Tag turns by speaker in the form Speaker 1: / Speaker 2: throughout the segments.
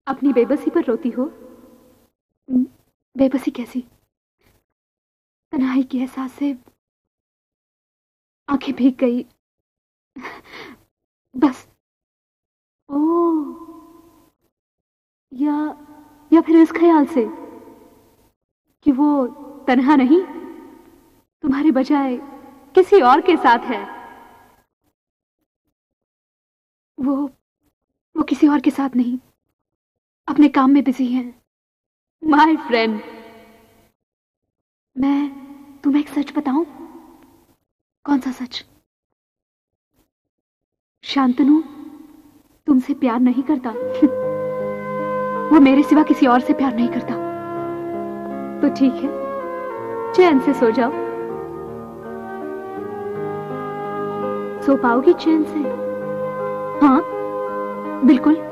Speaker 1: अपनी बेबसी पर रोती हो? बेबसी कैसी? तन्हाई के एहसास से आंखें भीग गई। बस। ओह, या फिर इस ख्याल से कि वो तन्हा नहीं, तुम्हारे बजाय किसी और के साथ है। वो किसी और के साथ नहीं, अपने काम में बिजी हैं। माय फ्रेंड, मैं तुम्हें एक सच बताऊं? कौन सा सच? शांतनु तुमसे प्यार नहीं करता। वो मेरे सिवा किसी और से प्यार नहीं करता। तो ठीक है, चैन से सो जाओ। सो पाओगी चैन से? हाँ बिल्कुल।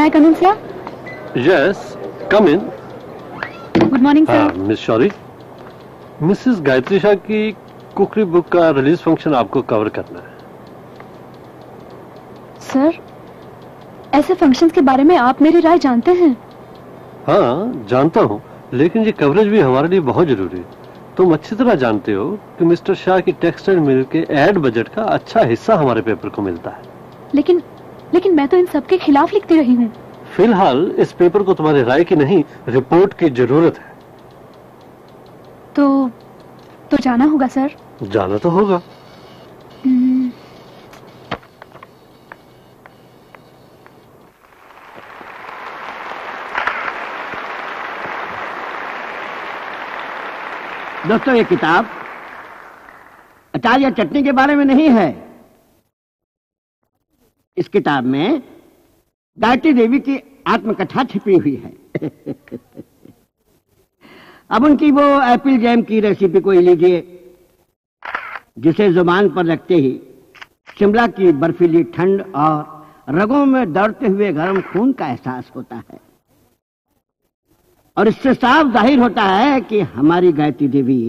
Speaker 1: I come in, sir?
Speaker 2: Yes, come in.
Speaker 1: Good morning, sir.
Speaker 2: Miss Shourie, Mrs Gayatri Shah की कुकरी बुक का रिलीज फंक्शन आपको कवर करना है।
Speaker 1: सर, ऐसे फंक्शंस के बारे में आप मेरी राय जानते हैं?
Speaker 2: हाँ, जानता हूँ, लेकिन ये कवरेज भी हमारे लिए बहुत जरूरी है। तुम अच्छी तरह जानते हो कि मिस्टर शाह की टेक्सटाइल मिल के एड बजट का अच्छा हिस्सा हमारे पेपर को मिलता है।
Speaker 1: लेकिन मैं तो इन सब के खिलाफ लिखती रही हूँ।
Speaker 2: फिलहाल इस पेपर को तुम्हारी राय की नहीं, रिपोर्ट की जरूरत है।
Speaker 1: तो जाना होगा सर।
Speaker 2: जाना तो होगा।
Speaker 3: दोस्तों, ये किताब अचार या चटनी के बारे में नहीं है। इस किताब में गायत्री देवी की आत्मकथा छिपी हुई है। अब उनकी वो एप्पल जैम की रेसिपी को लीजिए, जिसे जुबान पर रखते ही शिमला की बर्फीली ठंड और रगों में दौड़ते हुए गर्म खून का एहसास होता है। और इससे साफ जाहिर होता है कि हमारी गायत्री देवी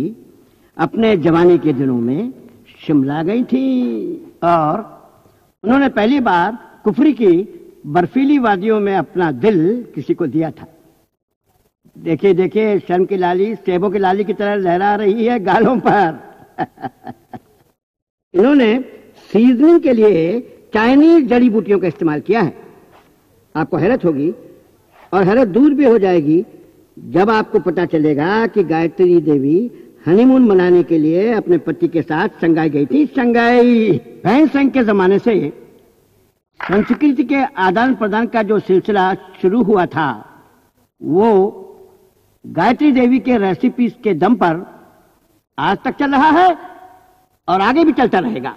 Speaker 3: अपने जवानी के दिनों में शिमला गई थी और उन्होंने पहली बार कुफरी की बर्फीली वादियों में अपना दिल किसी को दिया था। देखिए देखिए, शर्म की लाली सेबों की लाली की तरह लहरा रही है गालों पर। इन्होंने सीजनिंग के लिए चाइनीज जड़ी बूटियों का इस्तेमाल किया है। आपको हैरत होगी और हैरत दूर भी हो जाएगी जब आपको पता चलेगा कि गायत्री देवी हनीमून मनाने के लिए अपने पति के साथ शंघाई गई थी। शंघाई बहन संघ के जमाने से संस्कृति के आदान प्रदान का जो सिलसिला शुरू हुआ था, वो गायत्री देवी के रेसिपीज के दम पर आज तक चल रहा है और आगे भी चलता रहेगा।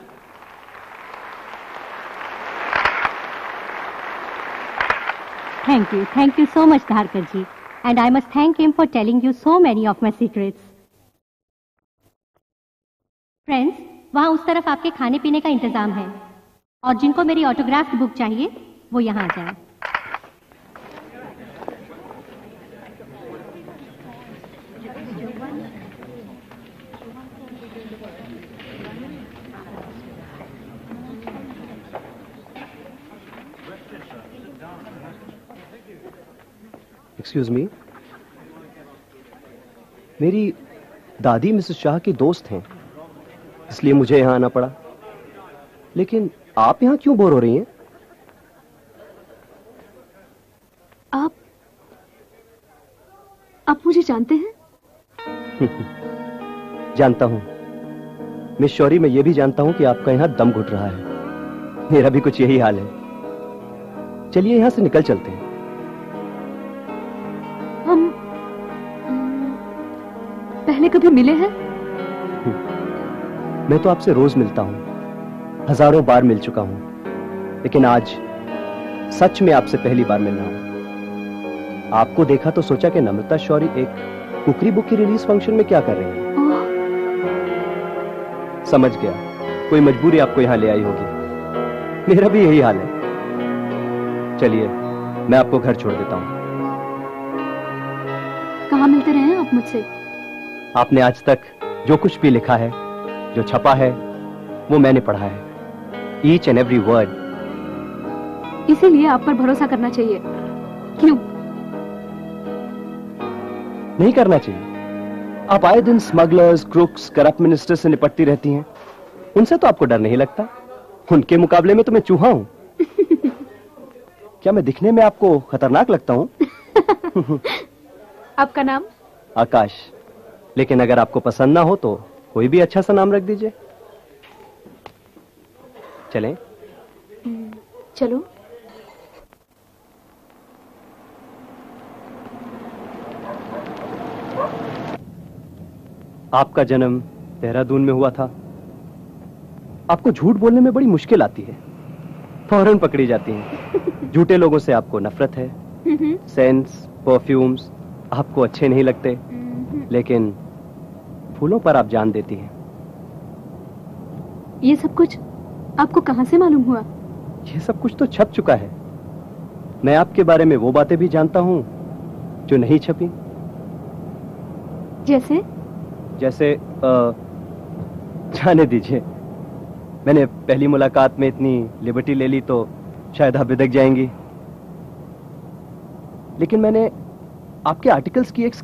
Speaker 4: Thank you so much, Dharkar ji. And I must thank him for telling you so many of my secrets. Friends, वहां उस तरफ आपके खाने पीने का इंतजाम है और जिनको मेरी ऑटोग्राफ्ड बुक चाहिए वो यहां आ जाएं।
Speaker 5: एक्सक्यूज मी, मेरी दादी मिसेस शाह की दोस्त हैं, इसलिए मुझे यहां आना पड़ा। लेकिन आप यहां क्यों बोर हो रही हैं?
Speaker 1: आप मुझे जानते हैं?
Speaker 5: जानता हूं मिस शौरी, मैं ये भी जानता हूं कि आपका यहां दम घुट रहा है। मेरा भी कुछ यही हाल है। चलिए यहां से निकल चलते हैं।
Speaker 1: हम पहले कभी मिले हैं?
Speaker 5: मैं तो आपसे रोज मिलता हूं, हजारों बार मिल चुका हूं, लेकिन आज सच में आपसे पहली बार मिल रहा हूं। आपको देखा तो सोचा कि नम्रता शौरी एक कुकरी बुक की रिलीज फंक्शन में क्या कर रही है। समझ गया, कोई मजबूरी आपको यहां ले आई होगी। मेरा भी यही हाल है। चलिए मैं आपको घर छोड़ देता हूं।
Speaker 1: कहाँ मिलते रहे हैं आप मुझसे?
Speaker 5: आपने आज तक जो कुछ भी लिखा है, जो छपा है, वो मैंने पढ़ा है, ईच एंड एवरी वर्ड।
Speaker 1: इसीलिए आप पर भरोसा करना चाहिए। क्यों?
Speaker 5: नहीं करना चाहिए। आप आए दिन स्मगलर्स, क्रुक्स, करप्ट मिनिस्टर से निपटती रहती हैं। उनसे तो आपको डर नहीं लगता। उनके मुकाबले में तो मैं चूहा हूं। क्या मैं दिखने में आपको खतरनाक लगता हूं?
Speaker 1: आपका नाम?
Speaker 5: आकाश। लेकिन अगर आपको पसंद ना हो तो कोई भी अच्छा सा नाम रख दीजिए। चलें?
Speaker 1: चलो।
Speaker 5: आपका जन्म देहरादून में हुआ था। आपको झूठ बोलने में बड़ी मुश्किल आती है, फौरन पकड़ी जाती हैं। झूठे लोगों से आपको नफरत है। सेंट्स, परफ्यूम्स आपको अच्छे नहीं लगते, लेकिन फूलों पर आप जान देती हैं।
Speaker 1: ये सब कुछ आपको कहां से मालूम हुआ?
Speaker 5: ये सब कुछ तो छप चुका है। मैं आपके बारे में वो बातें भी जानता हूं जो नहीं छपी।
Speaker 1: जैसे?
Speaker 5: जैसे जाने दीजिए, मैंने पहली मुलाकात में इतनी लिबर्टी ले ली तो शायद आप बिदक जाएंगी। लेकिन मैंने आपके आर्टिकल्स की एक